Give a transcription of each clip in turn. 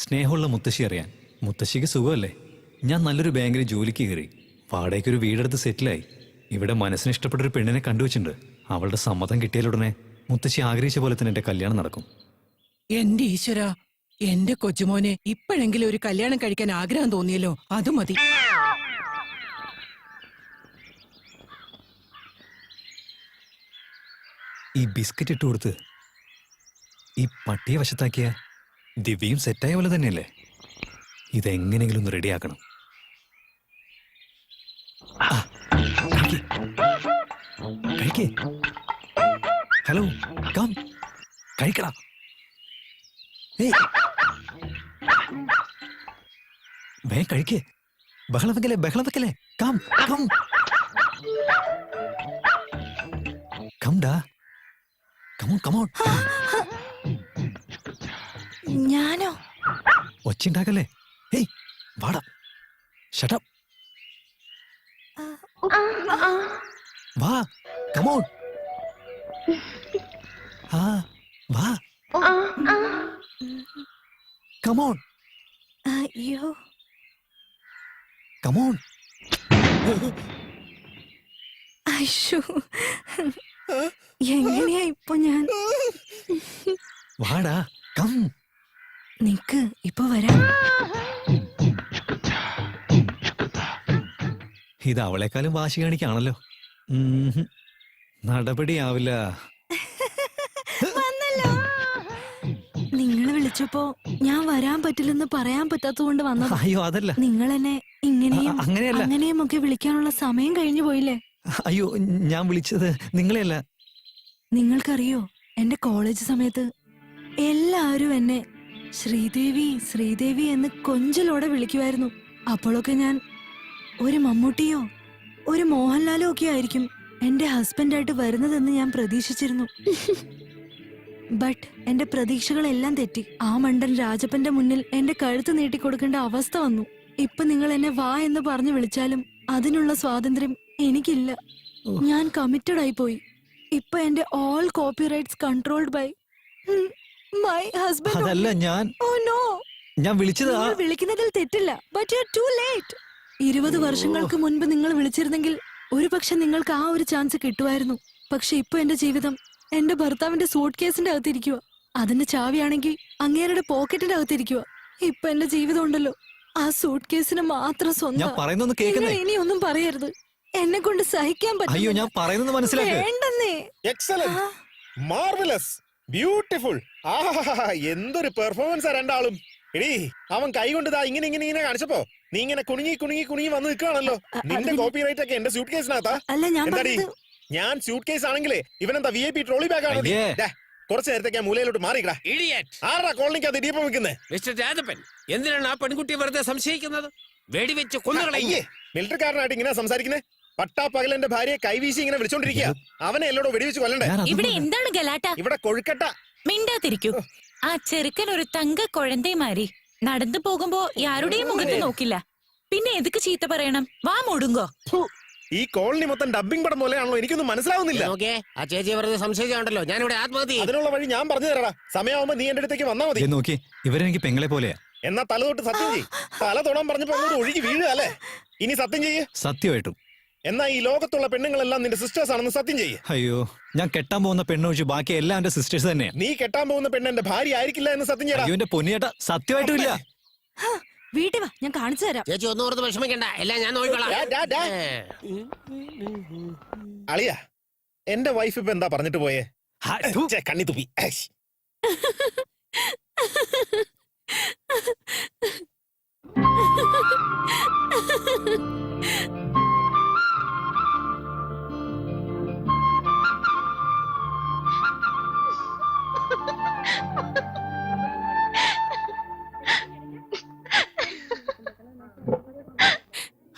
സ്നേഹമുള്ള മുത്തശ്ശി അറിയാൻ. മുത്തശ്ശിക്ക് സുഖമല്ലേ? ഞാൻ നല്ലൊരു ബാങ്കിൽ ജോലിക്ക് കയറി, വാടകയ്ക്കൊരു വീടെടുത്ത് സെറ്റിലായി. ഇവിടെ മനസ്സിന് ഇഷ്ടപ്പെട്ടൊരു പെണ്ണിനെ കണ്ടുവച്ചിട്ടുണ്ട്. അവളുടെ സമ്മതം കിട്ടിയാലുടനെ മുത്തശ്ശി ആഗ്രഹിച്ച പോലെ തന്നെ എന്റെ കല്യാണം നടക്കും. എന്റെ ഈശ്വര, എന്റെ കൊച്ചുമോനെ ഇപ്പോഴെങ്കിലും ഒരു കല്യാണം കഴിക്കാൻ ആഗ്രഹം തോന്നിയല്ലോ, അത് മതി. ഈ ബിസ്ക്കറ്റ് ഇട്ട് കൊടുത്ത് ഈ പട്ടിയെ വശത്താക്കിയ ദിവ്യയും സെറ്റായ പോലെ തന്നെയല്ലേ? ഇതെങ്ങനെയെങ്കിലും ഒന്ന് റെഡിയാക്കണം. Hello, come കഴിക്കടാ. വേ കഴിക്കേ, ബഹളം വെക്കലേ. കം കം കം ഡാ, കമോൺ. ഞാനോ? ഒച്ചുണ്ടാക്കല്ലേ. ഹേയ് വാടാ, ഷട്ട് അപ്പ്. വാ, കമോൺ. വാ, കമോൺ. അയ്യോ, കമോൺ. അയ്യോ, എങ്ങനെയാ ഇപ്പൊ ഞാൻ? വാടാ, കം. നിക്ക്, ഇപ്പൊ വരാം. ഇത് അവളെക്കാളും വാശി കാണിക്കാണല്ലോ. നടപടിയാവില്ല. വന്നല്ലോ. നിങ്ങള് വിളിച്ചപ്പോ ഞാൻ വരാൻ പറ്റില്ലെന്ന് പറയാൻ പറ്റാത്തതുകൊണ്ട് വന്നത്. അയ്യോ അതല്ല, നിങ്ങൾ എന്നെ ഇങ്ങനെയും അങ്ങനെയല്ല, അങ്ങനെയും ഒക്കെ വിളിക്കാനുള്ള സമയം കഴിഞ്ഞു പോയില്ലേ? അയ്യോ, ഞാൻ വിളിച്ചത് നിങ്ങളെയല്ല. നിങ്ങൾക്കറിയോ, എന്റെ കോളേജ് സമയത്ത് എല്ലാവരും എന്നെ ശ്രീദേവി എന്ന് കൊഞ്ചലോടെ വിളിക്കുമായിരുന്നു. അപ്പോഴൊക്കെ ഞാൻ ഒരു മമ്മൂട്ടിയോ ഒരു മോഹൻലാലോ ഒക്കെ ആയിരിക്കും എന്റെ ഹസ്ബൻഡായിട്ട് വരുന്നതെന്ന് ഞാൻ പ്രതീക്ഷിച്ചിരുന്നു. ബട്ട് എന്റെ പ്രതീക്ഷകളെല്ലാം തെറ്റി. ആ മണ്ടൻ രാജപ്പന്റെ മുന്നിൽ എന്റെ കഴുത്ത് നീട്ടിക്കൊടുക്കേണ്ട അവസ്ഥ വന്നു. ഇപ്പൊ നിങ്ങൾ എന്നെ വാ എന്ന് പറഞ്ഞു വിളിച്ചാലും അതിനുള്ള സ്വാതന്ത്ര്യം എനിക്കില്ല. ഞാൻ കമ്മിറ്റഡ് ആയി പോയി. ഇപ്പൊ എന്റെ all copyrights controlled by my husband. അതല്ല ഞാൻ. ഓ നോ, ഞാൻ വിളിച്ചത് വിളിക്കുന്നതിൽ തെറ്റില്ല. But you are too late. 20 വർഷങ്ങൾക്ക് മുൻപ് നിങ്ങൾ വിളിച്ചിരുന്നെങ്കിൽ ഒരു പക്ഷെ നിങ്ങൾക്ക് ആ ഒരു ചാൻസ് കിട്ടുമായിരുന്നു. പക്ഷെ ഇപ്പൊ എന്റെ ജീവിതം എന്റെ ഭർത്താവിന്റെ സൂട്ട് കേസിന്റെ അകത്തിരിക്കുക. അതിന്റെ ചാവിയാണെങ്കിൽ അങ്ങേരുടെ പോക്കറ്റിന്റെ അകത്തിരിക്കുക. ഇപ്പൊ എന്റെ ജീവിതം ഉണ്ടല്ലോ, ആ സൂട്ട് കേസിന് മാത്രം സ്വന്തം. ഇനി ഒന്നും പറയരുത്, എന്നെ കൊണ്ട് സഹിക്കാൻ പറ്റില്ല. അയ്യോ, ഞാൻ പറയുന്നത് മനസ്സിലാക്ക്. വേണ്ടെന്നേ. Excellent, marvellous, beautiful. എന്തൊരു പെർഫോമൻസാ രണ്ടാളും. എടീ, അവൻ കൈ കൊണ്ട് ഇങ്ങനെ കാണിച്ചപ്പോ നീ ഇങ്ങനെ കുണുങ്ങി വന്ന് നിൽക്കുകയാണല്ലോ. നിന്റെ കോപ്പിറൈറ്റ് ഒക്കെ എന്റെ സൂട്ട് കേസിനകത്താ. എന്താടി, ഞാൻ സൂട്ട് കേസ് ആണെങ്കിലേ ഇവനെന്താ VIP ട്രോളി ബാഗ് ആണ്. കുറച്ചു നേരത്തേക്ക് മൂലയിലോട്ട് മാറിക്കടാ. ആരാ കോളനിക്കകത്ത് ഇടിയപ്പം വെക്കുന്നത്? മിസ്റ്റർ രാജപ്പൻ, എന്തിനാണ് ആ പെൺകുട്ടിയെ വെറുതെ സംശയിക്കുന്നത്? വെടിവെച്ച് കൊന്നുകളയേ. മിലിറ്ററിക്കാരനായിട്ട് ഇങ്ങനെ സംസാരിക്കുന്നേ? പട്ടാപ്പകൽ എന്റെ ഭാര്യയെ കൈവീശി ഇങ്ങനെ വിളിച്ചോണ്ടിരിക്കുക. അവനെ എല്ലോടോ വെടിവെച്ച് കൊല്ലണ്ടേ? ഇവിടെ എന്താണ് ഗലാട്ട? ഇവിടെ കൊഴുക്കട്ട. മിണ്ടാതിരിക്കൂ. ആ ചെറുക്കൻ ഒരു തങ്ക കുഴന്തേമാരി നടന്നു പോകുമ്പോ ആരുടെയും മുഖത്ത് നോക്കില്ല. പിന്നെ എതുക്ക് ചീത്ത പറയണം? വാ മൂടുങ്കോ. ഈ കോളനി മൊത്തം ഡബിംഗ് പടം പോലെയാണല്ലോ, എനിക്കൊന്നും മനസ്സിലാവുന്നില്ല. ആ ചേച്ചിയെ വെറുതെ സംശയിച്ചാണ്ടല്ലോ ഞാനിവിടെ ആത്മഹത്യ. അതിനുള്ള വഴി ഞാൻ പറഞ്ഞു തരാടാ. സമയമാകുമ്പോ നീ എന്റെ അടുത്തേക്ക് വന്നാ മതി. നോക്കി, ഇവരെനിക്ക് പെങ്ങളെ പോലെയാ. എന്നാ തല തൊട്ട് സത്യം ചെയ്യ്. തല തൊടാൻ പറഞ്ഞപ്പോ അങ്ങോട്ട് ഒഴുകി വീഴുക അല്ലേ? ഇനി സത്യം ചെയ്യ്. സത്യമായിട്ടും. എന്നാ ഈ ലോകത്തുള്ള പെണ്ണുങ്ങളെല്ലാം നിന്റെ സിസ്റ്റേഴ്സ് ആണെന്ന് സത്യം ചെയ്യ്. അയ്യോ, ഞാൻ കെട്ടാൻ പോകുന്ന പെണ്ണൊഴിച്ച് ബാക്കി എല്ലാം എന്റെ സിസ്റ്റേഴ്സ് തന്നെയാ. നീ കെട്ടാൻ പോകുന്ന പെണ്ണ് എന്റെ ഭാര്യ ആയിരിക്കില്ല എന്ന് സത്യം ചെയ്യടാ. അയ്യോ എന്റെ പൊന്നിയേട്ടാ, സത്യമായിട്ടും ഇല്ല. വീട്ടിൽ വാ, ഞാൻ കാണിച്ചു തരാം. ചേച്ചി ഒന്നും ഓർത്ത് വിഷമിക്കണ്ട, എല്ലാം ഞാൻ നോക്കിക്കോളാം. അളിയ, എന്റെ വൈഫ് ഇപ്പൊ എന്താ പറഞ്ഞിട്ട് പോയേ? കണ്ണി തുപ്പി.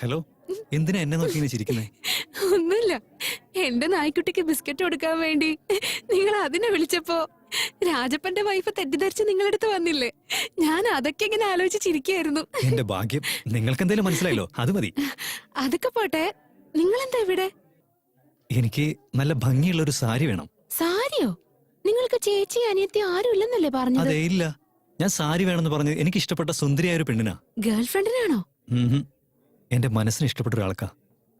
ഹലോ, എന്തിനാ എന്നെ നോക്കി ചിരിക്കുന്നേ? ഒന്നുമില്ല, എന്റെ നായ്ക്കുട്ടിക്ക് ബിസ്ക്കറ്റ് കൊടുക്കാൻ വേണ്ടി നിങ്ങൾ അതിനെ വിളിച്ചപ്പോ രാജപ്പന്റെ വൈഫ് തെറ്റിദ്ധരിച്ച് നിങ്ങളടുത്ത് വന്നില്ലേ? ഞാൻ അതൊക്കെ ഇങ്ങനെ ആലോചിച്ചിരിക്കുകയായിരുന്നു. എന്റെ ഭാഗ്യം, നിങ്ങൾക്ക് എന്തെങ്കിലും മനസ്സിലായല്ലോ, അത് മതി. അതൊക്കെ പോട്ടെ, നിങ്ങൾ എന്താ ഇവിടെ? എനിക്ക് നല്ല ഭംഗിയുള്ള ഒരു സാരി വേണം. സാരിയോ? നിങ്ങൾക്ക് ചേച്ചി അനിയത്തി ആരും ഇല്ലെന്നല്ലേ പറഞ്ഞത്? അതെ, ഇല്ല. ഞാൻ സാരി വേണമെന്ന് പറഞ്ഞ് എനിക്ക് ഇഷ്ടപ്പെട്ട സുന്ദരിയായ ഒരു പെണ്ണിനാ. ഗേൾ ഫ്രണ്ടിനാണോ? എന്റെ മനസ്സിന് ഇഷ്ടപ്പെട്ട ഒരാൾക്കാ.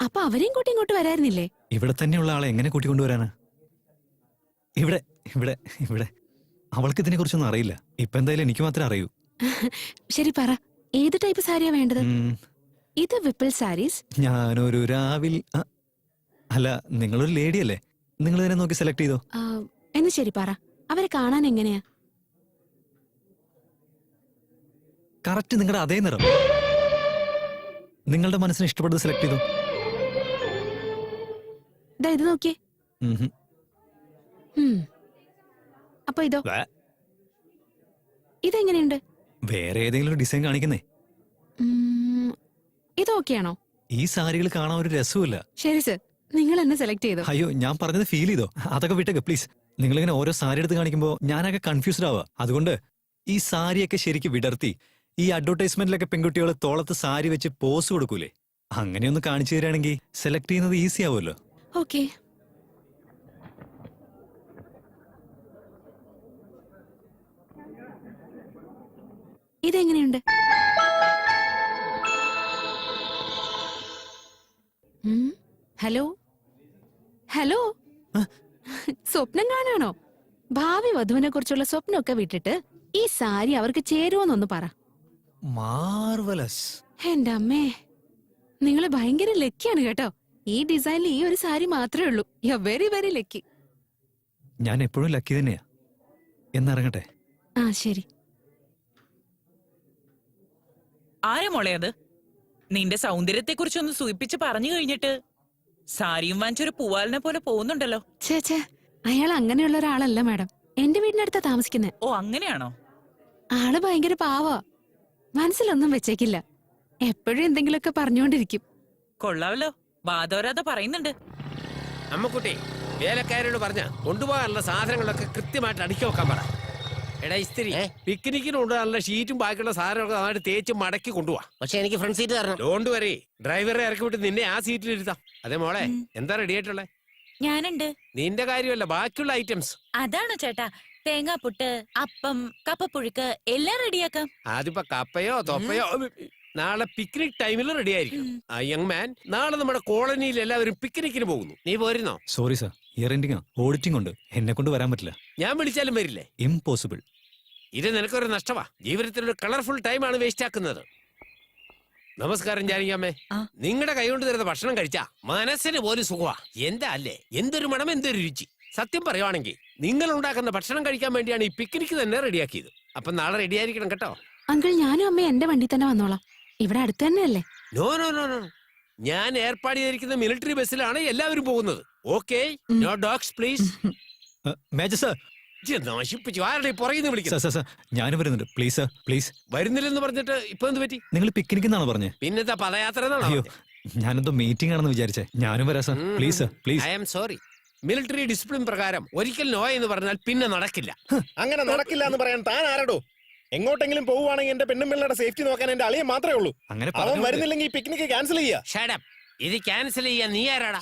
അപ്പൊ അവരെയും കൂട്ടി ഇങ്ങോട്ട് വരായിരുന്നില്ലേ? ഇവിടെ തന്നെയുള്ള ആളെ എങ്ങനെ കൂട്ടിക്കൊണ്ടുവരാനാ? ഇവിടെ ഇവിടെ ഇവിടെ അവൾക്ക് ഇതിനെ കുറിച്ചൊന്നും അറിയില്ല. ഇപ്പൊ എന്തായാലും എനിക്ക് മാത്രമേ അറിയൂ. ശരി പറ, ഏത് ടൈപ്പ് സാരിയാ വേണ്ടത്? ഉം, ഇത് വിപ്പിൾ സാരീസ്. ഞാനൊരു രാവിൽ അല്ല, നിങ്ങളൊരു ലേഡി അല്ലേ, നിങ്ങൾ ഇതിനെ നോക്കി സെലക്ട് ചെയ്തോ. എന്ന് ശരി പറ, അവരെ കാണാൻ എങ്ങനെയാ? കറക്റ്റ് നിങ്ങളുടെ അതേ നിറം. നിങ്ങളുടെ മനസ്സിന് ഇഷ്ടപ്പെട്ടത് സെലക്ട് ചെയ്തോ. ദാ ഇത് നോക്കിയേ. ഉം. അപ്പൊ ഇതോ? വേ. ഇതെങ്ങനെയുണ്ട്? വേറെ ഏതെങ്കിലും ഡിസൈൻ കാണിക്കുന്നേ. ഇത് ഓക്കെയാണോ? ഈ സാരികൾ കാണാൻ ഒരു രസമില്ല. ശരി സർ, നിങ്ങൾ എന്നെ സെലക്ട് ചെയ്തോ. അയ്യോ, ഞാൻ പറഞ്ഞത് ഫീൽ ചെയ്തോ. അതൊക്കെ വിട്ടേക്ക് പ്ലീസ്. നിങ്ങളിങ്ങനെ ഓരോ സാരി എടുത്ത് കാണിക്കുമ്പോൾ ഞാനൊക്കെ കൺഫ്യൂസ്ഡ് ആവുക. അതുകൊണ്ട് ഈ സാരിയൊക്കെ ശരിക്കും വിടർത്തി ഈ അഡ്വർടൈസ്മെന്റിലൊക്കെ പെൺകുട്ടികൾ തോളത്ത് സാരി വെച്ച് പോസ് കൊടുക്കൂലേ, അങ്ങനെയൊന്ന് കാണിച്ചു തരാണെങ്കിൽ സെലക്ട് ചെയ്യുന്നത് ഈസി ആവുമല്ലോ. ഓക്കെ. ഇതെങ്ങനെയുണ്ട്? ഹലോ ഹലോ, സ്വപ്നം കാണാണോ? ഭാവി വധുവിനെ കുറിച്ചുള്ള സ്വപ്നമൊക്കെ വിട്ടിട്ട് ഈ സാരി അവർക്ക് ചേരുവോന്നൊന്ന് പറ. മാർവലസ്. എന്റെ അമ്മേ, നിങ്ങള് ഭയങ്കര ലക്കിയാണ് കേട്ടോ. ഈ ഡിസൈനിൽ ഈ ഒരു സാരി മാത്രമേ ഉള്ളൂ. You very very lucky. ഞാൻ എപ്പോഴും ലക്കി തന്നെയാ. എന്നിറങ്ങട്ടെ. ആ ശരി. ആരാ മോളെ അത്? നിന്റെ സൗന്ദര്യത്തെ കുറിച്ചൊന്ന് സൂചിപ്പിച്ച് പറഞ്ഞു കഴിഞ്ഞിട്ട് സാരിയും വാങ്ങിച്ചൊരു പൂവാലിനെ പോലെ പോകുന്നുണ്ടല്ലോ. ഛേ, അയാൾ അങ്ങനെയുള്ള ഒരാളല്ല മാഡം. എന്റെ വീടിനടുത്താ താമസിക്കുന്നത്. ഓ, അങ്ങനെയാണോ? ആള് ഭയങ്കര പാവാ. മനസ്സിലൊന്നും വെച്ചേക്കില്ല. എപ്പോഴും എന്തെങ്കിലുമൊക്കെ പറഞ്ഞുകൊണ്ടിരിക്കും. കൊള്ളാവല്ലോ, വാദോരാതെ പറയുന്നുണ്ട്. അമ്മക്കുട്ടി, വേലക്കാരോട് പറഞ്ഞ കൊണ്ടുപോകാനുള്ള സാധനങ്ങളൊക്കെ കൃത്യമായിട്ട് അടുക്കി വെക്കാൻ പറ. എടാ ഇസ്തിരി, പിക്നിക്കിന് കൊണ്ടുപോകാനുള്ള ഷീറ്റും ബാക്കിയുള്ള സാധനങ്ങളൊക്കെ നന്നായിട്ട് തേച്ച് മടക്കി കൊണ്ടുപോവാ. പക്ഷെ എനിക്ക് ഫ്രണ്ട് സീറ്റ് തരണം. ഡോണ്ട് വരി, ഡ്രൈവറെ ഇറക്കി വിട്ട് നിന്നെ ആ സീറ്റിൽ ഇരുത്താം. അതെ മോളെ, എന്താ റെഡി ആയിട്ടുള്ളേ? ഞാനുണ്ട്. നിന്റെ കാര്യമല്ല, ബാക്കിയുള്ള ഐറ്റംസ്. അതാണോ ചേട്ടാ? തേങ്ങാപ്പുട്ട്, അപ്പം, കപ്പപ്പുഴുക്ക് എല്ലാം റെഡിയാക്കാം. അതിപ്പോ കപ്പയോ തൊപ്പയോ നാളെ പിക്നിക് ടൈമിൽ റെഡി ആയിരിക്കും. ആ യങ് മാൻ, നാളെ നമ്മുടെ കോളനിയിൽ എല്ലാവരും പിക്നിക്കിന് പോകുന്നു. നീ പോരുന്നോ? Sorry sir, year ending auditing ഉണ്ട്, എന്നെ കൊണ്ട് വരാൻ പറ്റില്ല. ഞാൻ വിളിച്ചാലും വരില്ലേ? ഇംപോസിബിൾ. ഇത് നിനക്കൊരു നഷ്ടമാ. ജീവിതത്തിൽ ഒരു കളർഫുൾ ടൈമാണ് വേസ്റ്റ് ആക്കുന്നത്. നമസ്കാരം ജാനകിയമ്മേ. നിങ്ങളുടെ കൈകൊണ്ട് തരുന്ന ഭക്ഷണം കഴിച്ചാ മനസ്സിന് പോലും സുഖമാ. എന്താ അല്ലേ, എന്തൊരു മണം, എന്തൊരു രുചി. സത്യം പറയുവാണെങ്കിൽ നിങ്ങൾ ഉണ്ടാക്കുന്ന ഭക്ഷണം കഴിക്കാൻ വേണ്ടിയാണ് ഈ പിക്നിക്ക് തന്നെ റെഡിയാക്കിയത്. അപ്പൊ നാളെ റെഡി ആയിരിക്കണം കേട്ടോ. അങ്കിൾ, ഞാനും അമ്മയും എന്റെ വണ്ടി തന്നെ വന്നോളാം. ഇവിടെ അടുത്ത് തന്നെയല്ലേ? നോ നോ നോ നോ, ഞാൻ ഏർപ്പാട് ചെയ്തിരിക്കുന്ന മിലിറ്ററി ബസ്സിലാണ് എല്ലാവരും പോകുന്നത്. Okay, no dogs please. Major sir. നശിപ്പിച്ചു. ആരുടെ പുറകിൽ വിളിക്കുന്നത്? സാർ, ഞാനും വരുന്നുണ്ട്. Please sir, please. വരുന്നില്ലെന്ന് പറഞ്ഞിട്ട് ഇപ്പൊ എന്ത് പറ്റി? നിങ്ങൾ പിക്നിക് എന്നാണോ പറഞ്ഞേ? പിന്നത്തെ പദയാത്ര എന്നാണോ? അയ്യോ, ഞാനെന്തോ മീറ്റിംഗ് ആണെന്ന് വിചാരിച്ചേ. ഞാനും വരാം sir, please sir, please. I am sorry. Military discipline പ്രകാരം ഒരിക്കൽ നോ എന്ന് പറഞ്ഞാൽ പിന്നെ നടക്കില്ല. അങ്ങനെ നടക്കില്ല എന്ന് പറയാൻ താൻ ആരടോ? എങ്ങോട്ടെങ്കിലും പോവുകയാണെങ്കിൽ എന്റെ പെണ്ണുമ്പിള്ളയുടെ സേഫ്റ്റി നോക്കാൻ എന്റെ അളിയെ മാത്രമേ ഉള്ളൂ. അങ്ങനെ അവൻ വരുന്നില്ലെങ്കിൽ ഈ പിക്നിക്ക് ക്യാൻസൽ ചെയ്യാ. Shut up. ഇത് ക്യാൻസൽ ചെയ്യാൻ നീ ആരാടാ?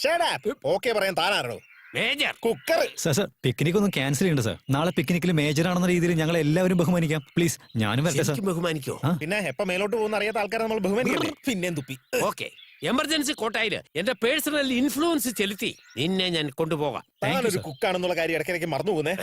ഓക്കെ പറയാൻ താൻ ആരടോ? Major cooker. സാർ, പിക്നിക് ഒന്നും ക്യാൻസൽ ചെയ്യണ്ട സാർ. നാളെ പിക്നിക്കിൽ മേജർ ആണെന്ന രീതിയിൽ ഞങ്ങൾ എല്ലാവരും ബഹുമാനിക്കാം. പ്ലീസ്, ഞാനും വരട്ടെ സാർ. ബഹുമാനിക്കോ? പിന്നെ എപ്പ മേലോട്ട് പോകുന്ന അറിയാത്ത ആൾക്കാരെ നമ്മൾ ബഹുമാനിക്കണ്ടേ? പിന്നെ തുപ്പി. ഓക്കെ, എമർജൻസി കോട്ടായില് എന്റെ പേഴ്സണൽ ഇൻഫ്ലുവൻസ് ചെലുത്തി നിന്നെ ഞാൻ കൊണ്ടുപോകാം. താനൊരു കുക്കാണെന്നുള്ള കാര്യം ഇടയ്ക്കിടയ്ക്ക് മറന്നു പോകുന്നേ.